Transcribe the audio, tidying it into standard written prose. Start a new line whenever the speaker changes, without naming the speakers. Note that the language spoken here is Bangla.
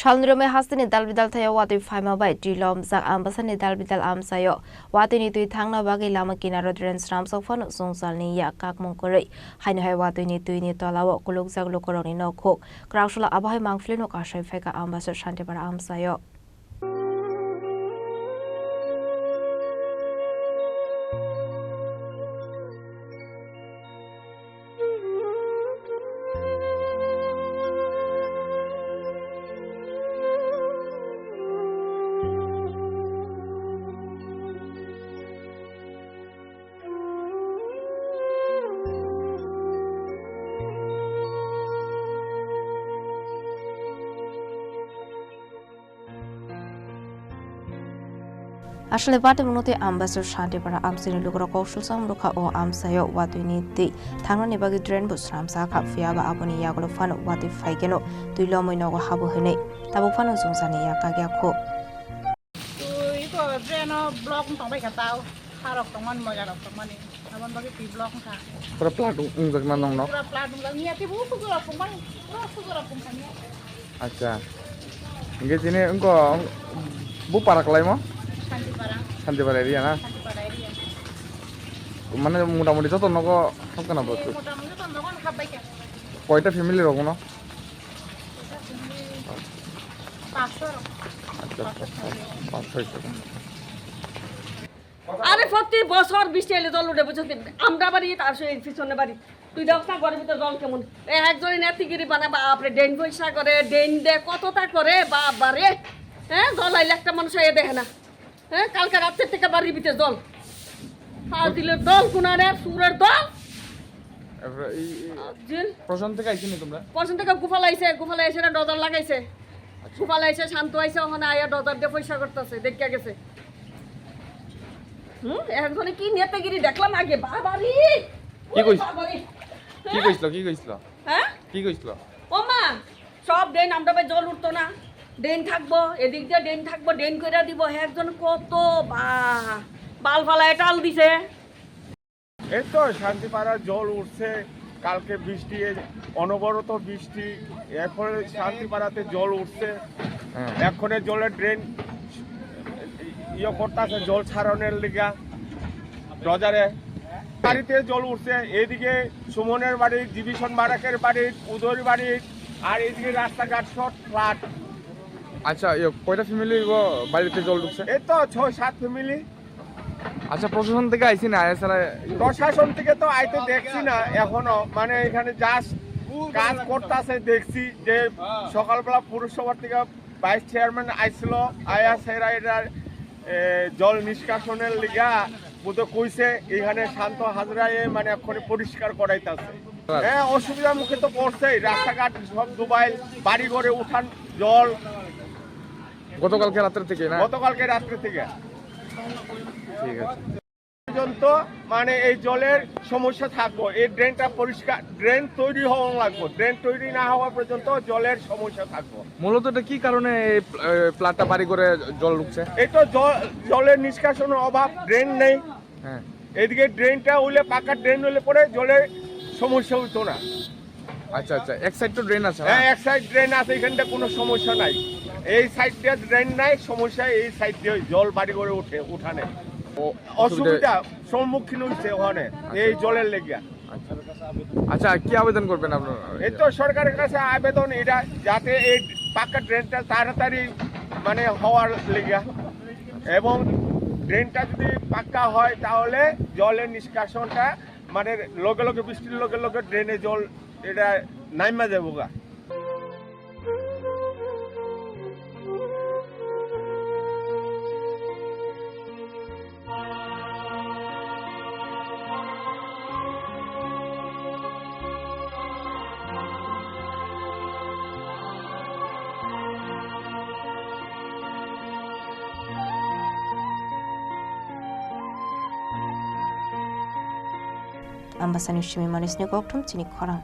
Shalnrome Hastini Dalvidal Tayo Wati Fima by Dilom Zak Ambasani Dalvidal Amsayo, Watini to Tangna Bagi Lamakina Rodrens Rams of Fun Sonsalni Yakak Monkore, Hainai Watini to Nitala, Kuluk Lokoroni no cook, Kraushula Abai Mangflino Kasha Feka Ambassador Shantipara Amsayo. Ashle Vati Munote Ambassador Shantipara Amsini Lukra Koshul Samruka or Amsayo Watini Di Tangani Bagi Drain Busram Saka Fiaba Aboni Yagolofano Wati Fageno Dulomo no Habuhene Tabufano Zungsani Yakagako.
Block tong bay cả tao, hai đọc tong man mày đọc tong man đi, làm bao cái tì block cả.
Kura plat ungak manong no.
Kura plat ungak ni, tapi buku tu lah pun kami.
Acha. Inge sini engko bu parak lai mo? Shantipara area na.
Shantipara area.
Mana muda-mudi joto noko hokkan apa tu?
Muda-mudi joto noko hab bay kya?
Koita family roko no?
Pastor.
Pastor.
আরে প্রতি বছর বৃষ্টি এলে জল উঠে বুঝতে আমরা বাড়ি তার সেই পিছনে বাড়ি তুই দেখ না ঘরের ভিতরে জল কেমন একজনে নেতিগিরি বানাবা আপনি ড্রেন পয়সা করে ড্রেন দে কতটা করে বাবারে হ্যাঁ জল আইলে একটা মানুষ এ দেখে না হ্যাঁ কালকে রাতের থেকে বাড়ির ভিতরে জল দিলের দল কুনারে সুরের দল
প্রশান্ত থেকে আইছিনি তোমরা
প্রশান্ত থেকে গুফালাইছে না ডজার লাগাইছে গুফালাইছে শান্ত আইছে ওখানে আয়া ডজার দিয়ে পয়সা করতেছে দেখা গেছে একজনে কি নেতাগিরি দেখলাম আগে বাবারি
কি কইছিল
হ্যাঁ
কি কইছিল
ও মা সব ড্রেন আমরা জল উঠতো না ড্রেন থাকবো এদিক দিয়ে ড্রেন থাকবো ড্রেন কইরা দিব একজন কত বাল ফালায় টাল দিছে
এই তো শান্তিপাড়া জল উঠছে কালকে বৃষ্টি অনবরত বৃষ্টি এখন শান্তিপাড়াতে জল উঠছে এখন জলের ড্রেন করতেছে জল ছাড়ানোর লিগা ডজারে বাড়িতে জল উঠছে এদিকে সুমনের বাড়ি জীবিষণ বারাকের বাড়ি উদয়ের বাড়ি আর এদিকে রাস্তাঘাট সব ফ্ল্যাট
আচ্ছা কয়টা ফ্যামিলি বাড়িতে জল ঢুকছে
এই তো 6-7 ফ্যামিলি
আচ্ছা প্রশাসন থেকে আইছি না
প্রশাসন থেকে তো আইতে দেখছি না এখনো মানে এখানে জাস্ট কাজ করতেছে দেখছি যে সকালবেলা পুরসভার থেকে ভাইস চেয়ারম্যান আইছিল আয়া সেরা এটার জল নিষ্কাশনের লিগা বুঝতে কইছে এখানে শান্ত হাজরায় মানে এখন পরিষ্কার করাইতেছে হ্যাঁ অসুবিধার মুখে তো পড়ছে রাস্তাঘাট সব ডুবাইল বাড়ি ঘরে উঠান জল
গতকালকে রাত্রে থেকে ঠিক আছে
পর্যন্ত মানে এই জলের সমস্যা থাকবো এই ড্রেনটা পরিষ্কার ড্রেন তৈরি হওয়া লাগবে ড্রেন তৈরি না হওয়া পর্যন্ত জলের সমস্যা থাকবো
মূলত এটা কি কারণে এই প্লাটটা বাড়ি করে জল ঢুকছে
এই তো জলের নিষ্কাশনের অভাব ড্রেন নেই
হ্যাঁ
এদিকে ড্রেনটা হইলে পাকা ড্রেন হইলে পরে জলের সমস্যা হইতো না
আচ্ছা এক সাইড তো ড্রেন আছে
হ্যাঁ এক সাইড ড্রেন আছে এখানটা কোনো সমস্যা নাই এই সাইড দিয়ে ড্রেন নাই সমস্যা এই সাইড দিয়ে জল বাড়ি করে উঠানে অসুবিধা সম্মুখীন হচ্ছে ওখানে এই জলের লেগে
আচ্ছা কি আবেদন করবেন আপনারা
এই তো সরকারের কাছে আবেদন এটা যাতে এই পাকা ড্রেনটা তাড়াতাড়ি মানে হওয়ার লেগে এবং ড্রেনটা যদি পাক্কা হয় তাহলে জলের নিষ্কাশনটা মানে লগে বৃষ্টির লগে ড্রেনে জল এটা নাইমা যাবো গা
Ambassador Shimi Manis Nukoktum Tini Korang.